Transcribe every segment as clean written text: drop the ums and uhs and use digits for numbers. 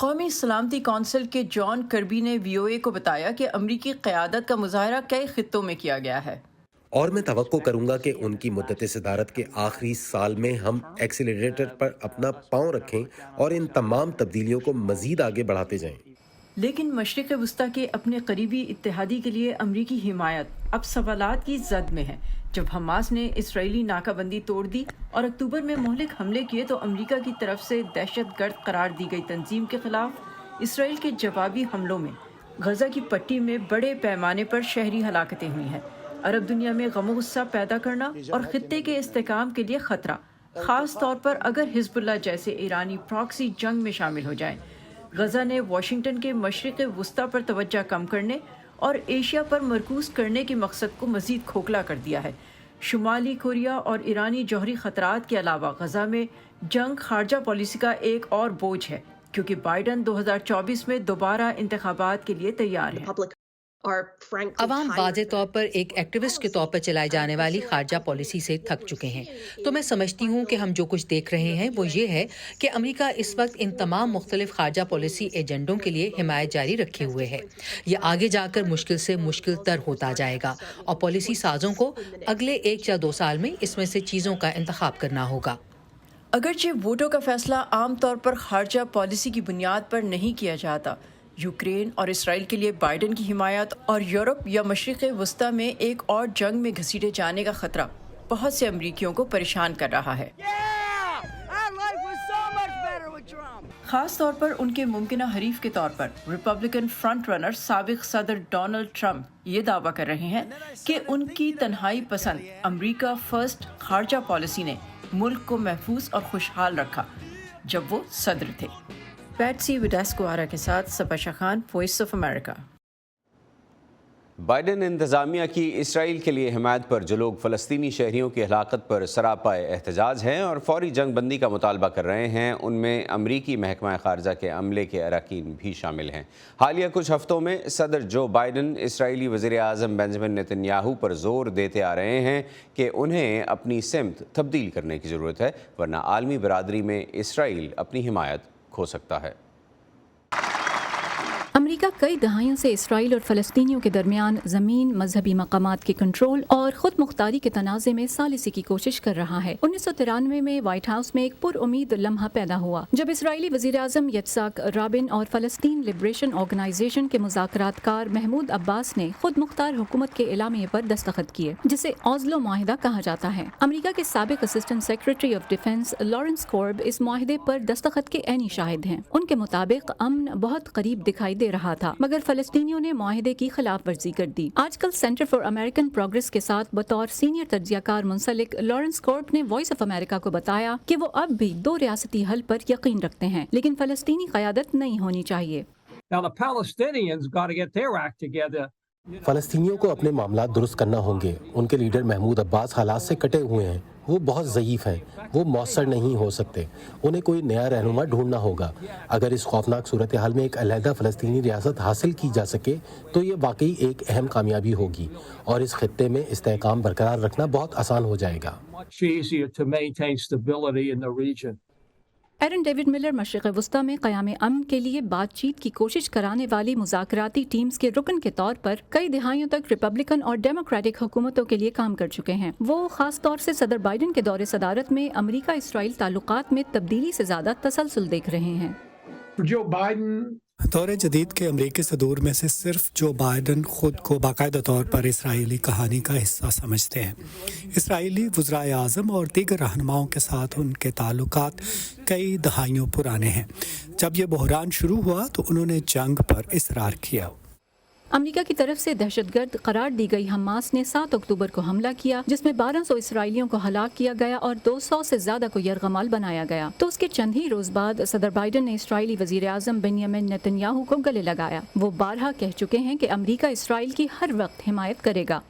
قومی سلامتی کونسل کے جان کربی نے وی او اے کو بتایا کہ امریکی قیادت کا مظاہرہ کئی خطوں میں کیا گیا ہے، اور میں توقع کروں گا کہ ان کی مدت صدارت کے آخری سال میں ہم ایکسیلریٹر پر اپنا پاؤں رکھیں اور ان تمام تبدیلیوں کو مزید آگے بڑھاتے جائیں۔ لیکن مشرق وسطی کے اپنے قریبی اتحادی کے لیے امریکی حمایت اب سوالات کی زد میں ہے۔ جب حماس نے اسرائیلی ناکہ بندی توڑ دی اور اکتوبر میں مہلک حملے کیے تو امریکہ کی طرف سے دہشت گرد قرار دی گئی تنظیم کے خلاف اسرائیل کے جوابی حملوں میں غزہ کی پٹی میں بڑے پیمانے پر شہری ہلاکتیں ہوئی ہیں۔ عرب دنیا میں غم و غصہ پیدا کرنا اور خطے کے استحکام کے لیے خطرہ، خاص طور پر اگر حزب اللہ جیسے ایرانی پراکسی جنگ میں شامل ہو جائیں۔ غزہ نے واشنگٹن کے مشرق وسطی پر توجہ کم کرنے اور ایشیا پر مرکوز کرنے کے مقصد کو مزید کھوکھلا کر دیا ہے۔ شمالی کوریا اور ایرانی جوہری خطرات کے علاوہ غزہ میں جنگ خارجہ پالیسی کا ایک اور بوجھ ہے، کیونکہ بائیڈن 2024 میں دوبارہ انتخابات کے لیے تیار ہیں۔ عوام واضح طور پر ایک ایکٹیوسٹ کے طور پر چلائی جانے والی خارجہ پالیسی سے تھک چکے ہیں، تو میں سمجھتی ہوں کہ ہم جو کچھ دیکھ رہے ہیں وہ یہ ہے کہ امریکہ اس وقت ان تمام مختلف خارجہ پالیسی ایجنڈوں کے لیے حمایت جاری رکھے ہوئے ہے۔ یہ آگے جا کر مشکل سے مشکل تر ہوتا جائے گا اور پالیسی سازوں کو اگلے 1 یا 2 سال میں اس میں سے چیزوں کا انتخاب کرنا ہوگا۔ اگرچہ ووٹوں کا فیصلہ عام طور پر خارجہ پالیسی کی بنیاد پر نہیں کیا جاتا، یوکرین اور اسرائیل کے لیے بائیڈن کی حمایت اور یورپ یا مشرق وسطی میں ایک اور جنگ میں گھسیٹے جانے کا خطرہ بہت سے امریکیوں کو پریشان کر رہا ہے، خاص طور پر ان کے ممکنہ حریف کے طور پر ریپبلکن فرنٹ رنر سابق صدر ڈونلڈ ٹرمپ یہ دعویٰ کر رہے ہیں کہ ان کی تنہائی پسند امریکہ فرسٹ خارجہ پالیسی نے ملک کو محفوظ اور خوشحال رکھا جب وہ صدر تھے۔ پیٹسی وڈاسکوارا کے ساتھ سپاشا Khan, voice of America. Biden انتظامیہ کی اسرائیل کے لیے حمایت پر جو لوگ فلسطینی شہریوں کی ہلاکت پر سراپا احتجاج ہیں اور فوری جنگ بندی کا مطالبہ کر رہے ہیں، ان میں امریکی محکمہ خارجہ کے عملے کے اراکین بھی شامل ہیں۔ حالیہ کچھ ہفتوں میں صدر جو بائیڈن اسرائیلی وزیر اعظم بنجمن نیتن یاہو پر زور دیتے آ رہے ہیں کہ انہیں اپنی سمت تبدیل کرنے کی ضرورت ہے، ورنہ عالمی برادری میں اسرائیل اپنی حمایت کھو سکتا ہے۔ امریکہ کئی دہائیوں سے اسرائیل اور فلسطینیوں کے درمیان زمین، مذہبی مقامات کے کنٹرول اور خود مختاری کے تنازع میں ثالثی کی کوشش کر رہا ہے۔ 1993 میں وائٹ ہاؤس میں ایک پر امید لمحہ پیدا ہوا جب اسرائیلی وزیر اعظم یtzhak رابن اور فلسطین لبریشن آرگنائزیشن کے مذاکرات کار محمود عباس نے خود مختار حکومت کے اعلامیے پر دستخط کیے، جسے اوزلو معاہدہ کہا جاتا ہے۔ امریکہ کے سابق assistant secretary of defence Lawrence Korb اس معاہدے پر دستخط کے عینی شاہد ہیں۔ ان کے مطابق امن بہت قریب دکھائی دے رہا تھا، مگر فلسطینیوں نے معاہدے کی خلاف ورزی کر دی۔ آج کل سینٹر فار امریکن پروگریس کے ساتھ بطور سینئر تجزیہ کار منسلک لارنس کورب نے وائس آف امریکہ کو بتایا کہ وہ اب بھی 2 ریاستی حل پر یقین رکھتے ہیں، لیکن فلسطینی قیادت نہیں ہونی چاہیے۔ فلسطینیوں کو اپنے معاملات درست کرنا ہوں گے۔ ان کے لیڈر محمود عباس حالات سے کٹے ہوئے ہیں، وہ بہت ضعیف ہیں، وہ مؤثر نہیں ہو سکتے۔ انہیں کوئی نیا رہنما ڈھونڈنا ہوگا۔ اگر اس خوفناک صورتحال میں ایک علیحدہ فلسطینی ریاست حاصل کی جا سکے تو یہ واقعی ایک اہم کامیابی ہوگی اور اس خطے میں استحکام برقرار رکھنا بہت آسان ہو جائے گا۔ ایرن ڈیوڈ ملر مشرق وسطی میں قیام امن کے لیے بات چیت کی کوشش کرانے والی مذاکراتی ٹیمز کے رکن کے طور پر کئی دہائیوں تک ریپبلکن اور ڈیموکریٹک حکومتوں کے لیے کام کر چکے ہیں۔ وہ خاص طور سے صدر بائیڈن کے دور صدارت میں امریکہ اسرائیل تعلقات میں تبدیلی سے زیادہ تسلسل دیکھ رہے ہیں۔ دور جدید کے امریکی صدور میں سے صرف جو بائیڈن خود کو باقاعدہ طور پر اسرائیلی کہانی کا حصہ سمجھتے ہیں۔ اسرائیلی وزرائے اعظم اور دیگر رہنماؤں کے ساتھ ان کے تعلقات کئی دہائیوں پرانے ہیں۔ جب یہ بحران شروع ہوا تو انہوں نے جنگ پر اصرار کیا۔ امریکہ کی طرف سے دہشت گرد قرار دی گئی حماس نے 7 اکتوبر کو حملہ کیا، جس میں 1200 اسرائیلیوں کو ہلاک کیا گیا اور 200 سے زیادہ کو یرغمال بنایا گیا۔ تو اس کے چند ہی روز بعد صدر بائیڈن نے اسرائیلی وزیر اعظم بنیامن نیتن یاہو کو گلے لگایا۔ وہ بارہا کہہ چکے ہیں کہ امریکہ اسرائیل کی ہر وقت حمایت کرے گا،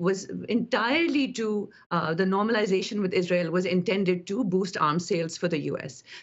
was entirely to the normalization with Israel was intended to boost arms sales for the US.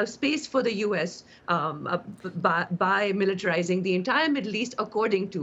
a space for the US by militarizing the entire Middle East according to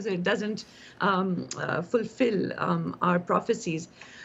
so it doesn't fulfill our prophecies.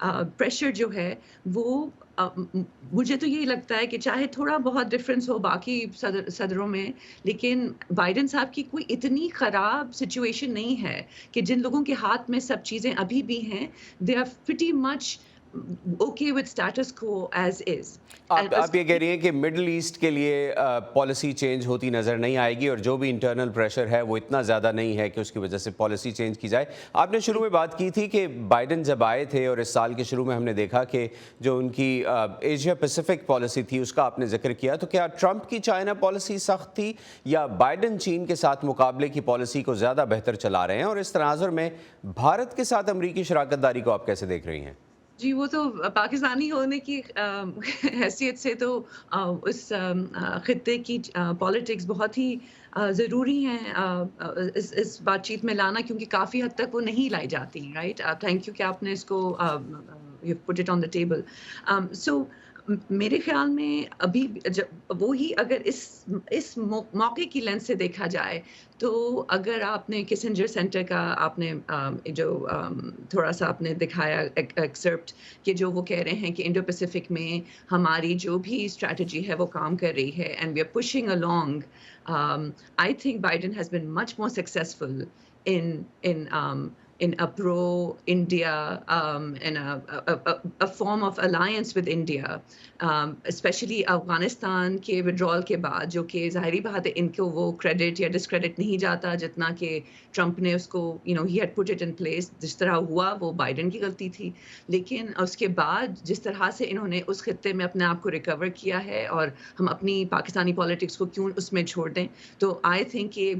Pressure جو ہے وہ مجھے تو یہی لگتا ہے کہ چاہے تھوڑا بہت ڈفرینس ہو باقی صدروں میں، لیکن بائیڈن صاحب کی کوئی اتنی خراب سچویشن نہیں ہے کہ جن لوگوں کے ہاتھ میں سب چیزیں ابھی بھی ہیں they are pretty much okay with status quo as is. آپ یہ کہہ رہی ہیں کہ مڈل ایسٹ کے لیے پالیسی چینج ہوتی نظر نہیں آئے گی، اور جو بھی انٹرنل پریشر ہے وہ اتنا زیادہ نہیں ہے کہ اس کی وجہ سے پالیسی چینج کی جائے. آپ نے شروع میں بات کی تھی کہ بائیڈن جب آئے تھے اور اس سال کے شروع میں ہم نے دیکھا کہ جو ان کی ایشیا پیسیفک پالیسی تھی اس کا آپ نے ذکر کیا، تو کیا ٹرمپ کی چائنا پالیسی سخت تھی یا بائیڈن چین کے ساتھ مقابلے کی پالیسی کو زیادہ بہتر چلا رہے ہیں؟ اور اس تناظر میں بھارت کے ساتھ امریکی شراکت داری کو آپ کیسے دیکھ رہی ہیں؟ جی وہ تو پاکستانی ہونے کی حیثیت سے تو اس خطے کی پالیٹکس بہت ہی ضروری ہیں اس بات چیت میں لانا، کیونکہ کافی حد تک وہ نہیں لائی جاتی. رائٹ، تھینک یو کہ آپ نے اس کو you put it on the table. So میرے خیال میں ابھی وہی اگر اس موقع کی لینس سے دیکھا جائے تو اگر آپ نے کسنجر سینٹر کا آپ نے جو تھوڑا سا آپ نے دکھایا ایکسرپٹ کہ جو وہ کہہ رہے ہیں کہ انڈو پیسیفک میں ہماری جو بھی اسٹریٹجی ہے وہ کام کر رہی ہے and we are pushing along. I think Biden has been much more successful in a pro-India, in a form of alliance with India, especially Afghanistan کے withdrawal کے بعد، جو کہ ظاہری بات ہے ان کو وہ کریڈٹ یا ڈسکریڈٹ نہیں جاتا جتنا کہ ٹرمپ نے اس کو he had put it in place. جس طرح ہوا وہ بائیڈن کی غلطی تھی، لیکن اس کے بعد جس طرح سے انہوں نے اس خطے میں اپنے آپ کو ریکور کیا ہے، اور ہم اپنی پاکستانی پالیٹکس کو کیوں اس میں چھوڑ دیں. تو آئی تھنک یہ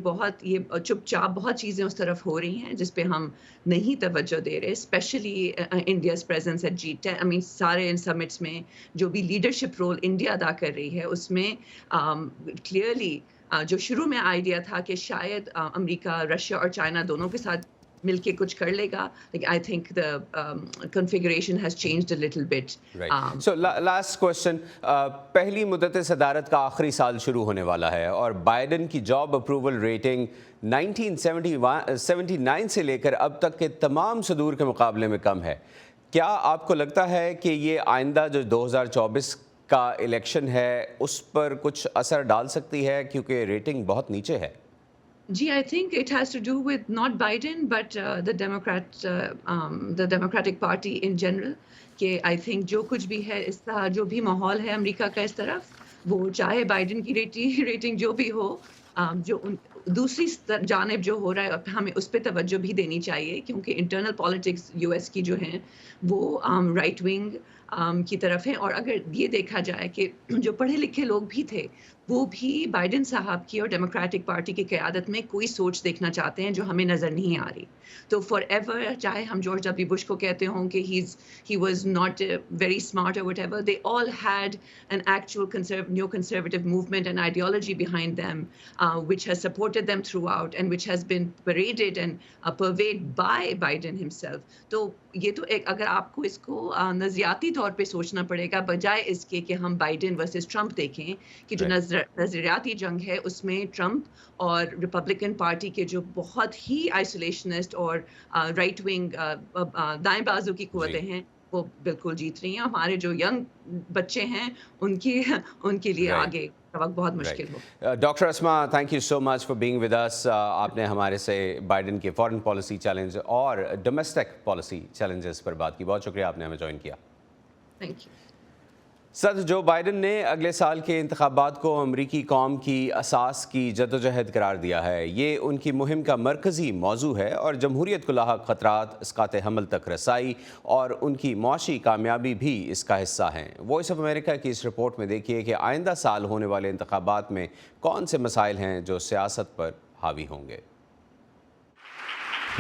چپ چاپ بہت چیزیں اس طرف ہو رہی ہیں جس پہ ہم نہیں توجہ دے رہے، especially India's presence at G10. I mean سارے ان سمٹس میں جو بھی لیڈرشپ رول انڈیا ادا کر رہی ہے اس میں کلیئرلی جو شروع میں آئیڈیا تھا کہ شاید امریکہ رشیا اور چائنا دونوں کے ساتھ مل کے کچھ کر لے گا، لیکن I think the configuration has changed a little bit. Right. So last question. پہلی مدت صدارت کا آخری سال شروع ہونے والا ہے اور بائیڈن کی جاب اپروول ریٹنگ 1979 سے لے کر اب تک کے تمام صدور کے مقابلے میں کم ہے. کیا آپ کو لگتا ہے کہ یہ آئندہ جو 2024 کا الیکشن ہے اس پر کچھ اثر ڈال سکتی ہے، کیونکہ ریٹنگ بہت نیچے ہے؟ جی I think it has to do with not Biden but the Democratic Party in general. کہ I think جو کچھ بھی ہے اس طرح جو بھی ماحول ہے امریکہ کا اس طرف، وہ چاہے بائیڈن کی ریٹنگ جو بھی ہو، جو دوسری جانب جو ہو رہا ہے ہمیں اس پہ توجہ بھی دینی چاہیے، کیونکہ انٹرنل پالیٹکس یو ایس کی جو ہیں وہ رائٹ ونگ کی طرف ہیں. اور اگر یہ دیکھا جائے کہ جو پڑھے لکھے لوگ بھی تھے وہ بھی بائیڈن صاحب کی اور ڈیموکریٹک پارٹی کی قیادت میں کوئی سوچ دیکھنا چاہتے ہیں جو ہمیں نظر نہیں آ رہی. تو فار ایور چاہے ہم جارج ڈبلیو بش کو کہتے ہوں کہ he was not very smart or whatever, they all had an actual new conservative movement and ideology behind them, which has supported them throughout and which has been paraded and purveyed by Biden himself. تو یہ تو ایک اگر آپ کو اس کو نظریاتی طور پہ سوچنا پڑے گا بجائے اس کے کہ ہم بائیڈن ورسز ٹرمپ دیکھیں کہ جو نظریاتی جنگ ہے اس میں ٹرمپ اور ریپبلکن پارٹی کے جو بہت ہی آئسولیشنسٹ اور رائٹ ونگ دائیں بازو کی قوتیں ہیں وہ بالکل جیت رہی ہیں. ہمارے جو ینگ بچے ہیں ان کے لیے آگے وقت بہت مشکل ہو. Doctor Asma, thank you so much for being with us. آپ نے ہمارے سے بائیڈن کے فارن پالیسی چیلنج اور ڈومیسٹک پالیسی چیلنجز پر بات کی. بہت شکریہ آپ نے ہمیں جوائن کیا. Thank you. صدر جو بائیڈن نے اگلے سال کے انتخابات کو امریکی قوم کی اساس کی جدوجہد قرار دیا ہے. یہ ان کی مہم کا مرکزی موضوع ہے اور جمہوریت کو لاحق خطرات، اسقاط حمل تک رسائی اور ان کی معاشی کامیابی بھی اس کا حصہ ہیں. وائس آف امریکہ کی اس رپورٹ میں دیکھیے کہ آئندہ سال ہونے والے انتخابات میں کون سے مسائل ہیں جو سیاست پر حاوی ہوں گے.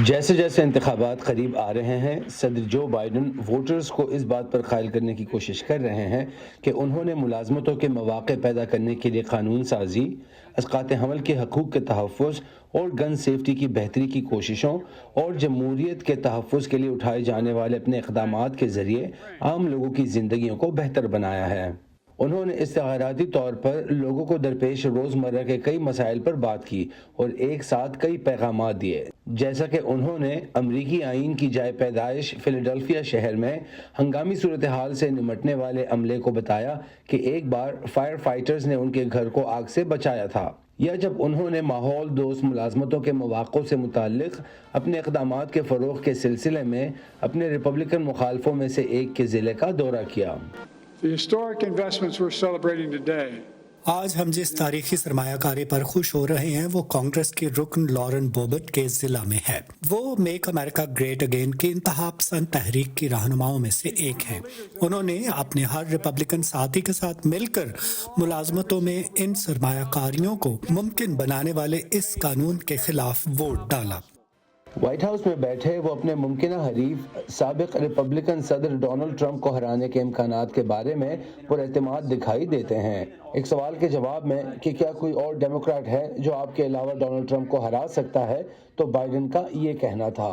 جیسے جیسے انتخابات قریب آ رہے ہیں، صدر جو بائیڈن ووٹرز کو اس بات پر قائل کرنے کی کوشش کر رہے ہیں کہ انہوں نے ملازمتوں کے مواقع پیدا کرنے کے لیے قانون سازی، اسقاط حمل کے حقوق کے تحفظ اور گن سیفٹی کی بہتری کی کوششوں اور جمہوریت کے تحفظ کے لیے اٹھائے جانے والے اپنے اقدامات کے ذریعے عام لوگوں کی زندگیوں کو بہتر بنایا ہے. انہوں نے استخاراتی طور پر لوگوں کو درپیش روزمرہ کے کئی مسائل پر بات کی اور ایک ساتھ کئی پیغامات دیے، جیسا کہ انہوں نے امریکی آئین کی جائے پیدائش فیلاڈیلفیا شہر میں ہنگامی صورتحال سے نمٹنے والے عملے کو بتایا کہ ایک بار فائر فائٹرز نے ان کے گھر کو آگ سے بچایا تھا، یا جب انہوں نے ماحول دوست ملازمتوں کے مواقع سے متعلق اپنے اقدامات کے فروغ کے سلسلے میں اپنے ریپبلکن مخالفوں میں سے ایک کے ضلع کا دورہ کیا۔ آج ہم جس تاریخی سرمایہ کاری پر خوش ہو رہے ہیں وہ کانگریس کے رکن لارن بوبٹ کے ضلع میں ہے۔ وہ میک امریکہ گریٹ اگین کی انتہا پسند تحریک کی رہنماؤں میں سے ایک ہیں۔ انہوں نے اپنے ہر ریپبلکن ساتھی کے ساتھ مل کر ملازمتوں میں ان سرمایہ کاریوں کو ممکن بنانے والے اس قانون کے خلاف ووٹ ڈالا۔ وائٹ ہاؤس میں بیٹھے وہ اپنے ممکنہ حریف سابق ریپبلکن صدر ڈونلڈ ٹرمپ کو ہرانے کے امکانات کے بارے میں پر اعتماد دکھائی دیتے ہیں۔ ایک سوال کے جواب میں کہ کیا کوئی اور ڈیموکریٹ ہے جو آپ کے علاوہ ڈونلڈ ٹرمپ کو ہرا سکتا ہے، تو بائیڈن کا یہ کہنا تھا۔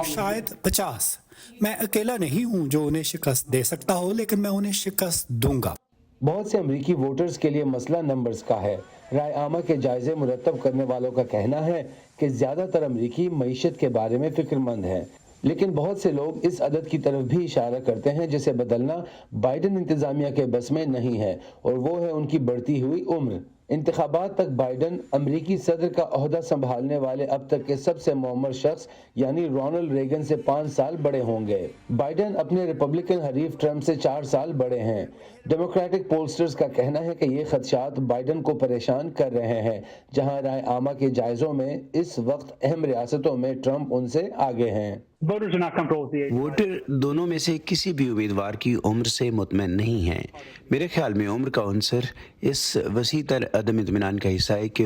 شاید 50۔ میں اکیلا نہیں ہوں جو انہیں شکست دے سکتا ہو، لیکن میں انہیں شکست دوں گا۔ بہت سے امریکی ووٹرز کے لیے مسئلہ نمبرز کا ہے۔ رائے عامہ کے جائزے مرتب کرنے والوں کا کہنا ہے کہ زیادہ تر امریکی معیشت کے بارے میں فکر مند ہیں، لیکن بہت سے لوگ اس عدد کی طرف بھی اشارہ کرتے ہیں جسے بدلنا بائیڈن انتظامیہ کے بس میں نہیں ہے، اور وہ ہے ان کی بڑھتی ہوئی عمر۔ انتخابات تک بائیڈن امریکی صدر کا عہدہ سنبھالنے والے اب تک کے سب سے معمر شخص یعنی رونلڈ ریگن سے 5 سال بڑے ہوں گے۔ بائیڈن اپنے ریپبلکن حریف ٹرمپ سے 4 سال بڑے ہیں۔ ڈیموکریٹک پولسٹرز کا کہنا ہے کہ یہ خدشات بائیڈن کو پریشان کر رہے ہیں، جہاں رائے عامہ کے جائزوں میں اس وقت اہم ریاستوں میں ٹرمپ ان سے آگے ہیں۔ ووٹر دونوں میں سے کسی بھی امیدوار کی عمر سے مطمئن نہیں ہیں۔ میرے خیال میں عمر کا عنصر اس وسیع تر عدم اطمینان کا حصہ ہے کہ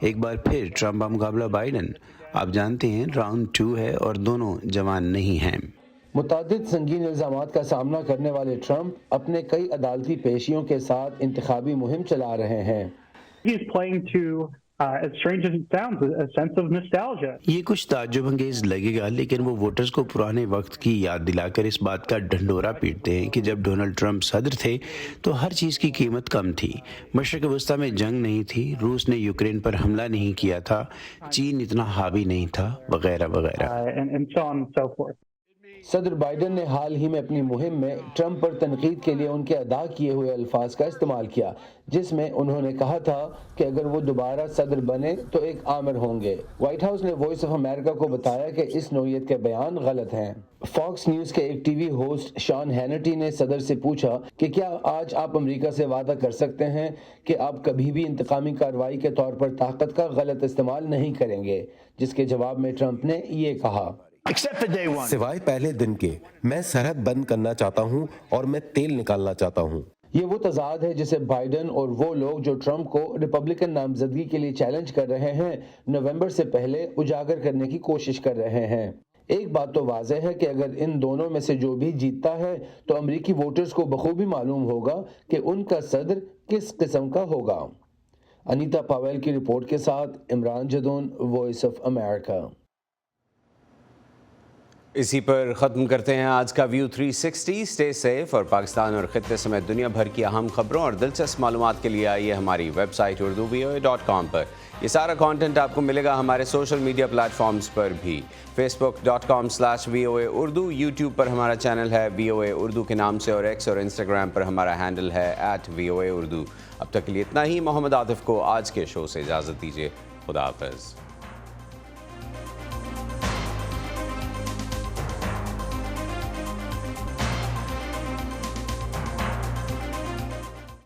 ایک بار پھر ٹرمپ بمقابلہ بائیڈن، آپ جانتے ہیں راؤنڈ 2 ہے اور دونوں جوان نہیں ہیں۔ متعدد سنگین الزامات کا سامنا کرنے والے ٹرمپ اپنے کئی عدالتی پیشیوں کے ساتھ انتخابی مہم چلا رہے ہیں۔ یہ کچھ تعجب انگیز لگے گا، لیکن وہ ووٹرز کو پرانے وقت کی یاد دلا کر اس بات کا ڈھنڈورا پیٹتے ہیں کہ جب ڈونلڈ ٹرمپ صدر تھے تو ہر چیز کی قیمت کم تھی، مشرق وسطیٰ میں جنگ نہیں تھی، روس نے یوکرین پر حملہ نہیں کیا تھا، چین اتنا حاوی نہیں تھا، وغیرہ وغیرہ۔ صدر بائیڈن نے حال ہی میں اپنی مہم میں ٹرمپ پر تنقید کے لیے ان کے ادا کیے ہوئے الفاظ کا استعمال کیا، جس میں انہوں نے کہا تھا کہ اگر وہ دوبارہ صدر بنے تو ایک آمر ہوں گے۔ وائٹ ہاؤس نے وائس آف امریکہ کو بتایا کہ اس نوعیت کے بیان غلط ہیں۔ فاکس نیوز کے ایک ٹی وی ہوسٹ شان ہینٹی نے صدر سے پوچھا کہ کیا آج آپ امریکہ سے وعدہ کر سکتے ہیں کہ آپ کبھی بھی انتقامی کارروائی کے طور پر طاقت کا غلط استعمال نہیں کریں گے، جس کے جواب میں ٹرمپ نے یہ کہا، سوائے پہلے دن کے میں سرحد بند کرنا چاہتا ہوں اور میں تیل نکالنا چاہتا ہوں۔ یہ وہ تضاد ہے جسے بائیڈن اور وہ لوگ جو ٹرمپ کو ریپبلکن نامزدگی کے لیے چیلنج کر رہے ہیں نومبر سے پہلے اجاگر کرنے کی کوشش کر رہے ہیں۔ ایک بات تو واضح ہے کہ اگر ان دونوں میں سے جو بھی جیتتا ہے تو امریکی ووٹرز کو بخوبی معلوم ہوگا کہ ان کا صدر کس قسم کا ہوگا۔ انیتا پاویل کی رپورٹ کے ساتھ Imran Jadoon, Voice of America. اسی پر ختم کرتے ہیں آج کا ویو 360۔ اسٹے سیف اور پاکستان اور خطے سمیت دنیا بھر کی اہم خبروں اور دلچسپ معلومات کے لیے آئیے ہماری ویب سائٹ urduvoa.com پر۔ یہ سارا کانٹینٹ آپ کو ملے گا ہمارے سوشل میڈیا پلیٹ فارمز پر بھی، facebook.com/VOA اردو، یوٹیوب پر ہمارا چینل ہے VOA اردو کے نام سے، اور ایکس اور انسٹاگرام پر ہمارا ہینڈل ہے @VOA اردو۔ اب تک کے لیے اتنا ہی۔ محمد عاطف کو آج کے شو سے اجازت دیجیے۔ خدا حافظ۔